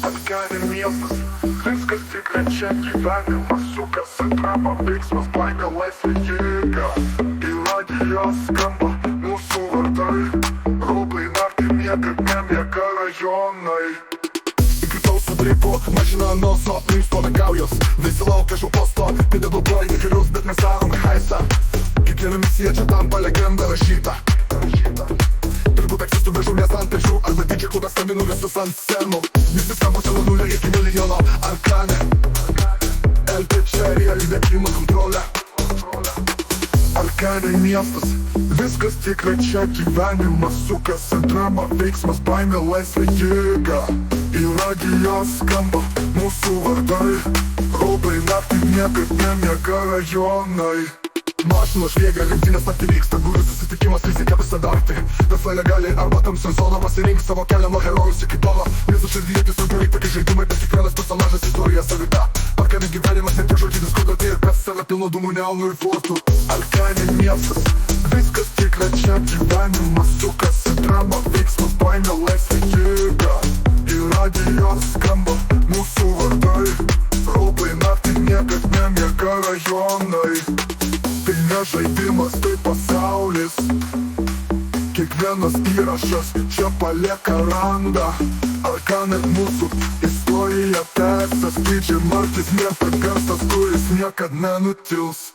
Atgali miestas, viskas tikrai čia gyvenimas, sukasi drama, veiksmas, baimė, laisvė, jėga. Į radiją skamba mūsų vardai, rūbai naktį miega, nemiega rajonai. Įkritau su dripu, mašina nuo sapnai stovi gaujos, visi laukia šio posto, pidedu blaivį kelius, bet mes darom haisą. Kiekviena misija čia tampa legenda rašyta. Turbūt eksistų vežumės ant pečių, arba didžiai klubės staminu visus ant scenų. Visi skambučia nuo 0 iki milijono, Arkane LP čia realybė priima kontrolę. Arkane miestas, viskas tikrai čia gyvenimas, sukasi drama, veiksmas, baimė, laisvė, jėga. Į radiją skamba mūsų vardai, rūbai naktį miega, nemiega rajonai. Mašinos šviega, lenktynės naktį vyksta, gūrių susitikimas, rizika visada arti. Verslai legaliai arba tamsioj zona, pasirink savo kelią nuo herojus iki tolo. Visų širdyje tiesiog beveik tokie žaidimai, bet kiekvienas personažas istorija savita. Arkane gyvenimas ne tik žodžinis kodėl ir kas save pilno dūmų, neonų ir fortų. Arkane miestas, viskas tikrai čia gyvenimas, sukasi drama, veiksmas, baimė, laisvė, jėga. Į radiją skamba mūsų vardai, rūbai naktį miega, nemiega rajonai. Tai ne žaidimas, tai pasaulis, kiekvienas įrašas čia palieka randą. Arkane mūsų istorija tęsias, didžiai martis mėta garsas, kuris niekad nenutils.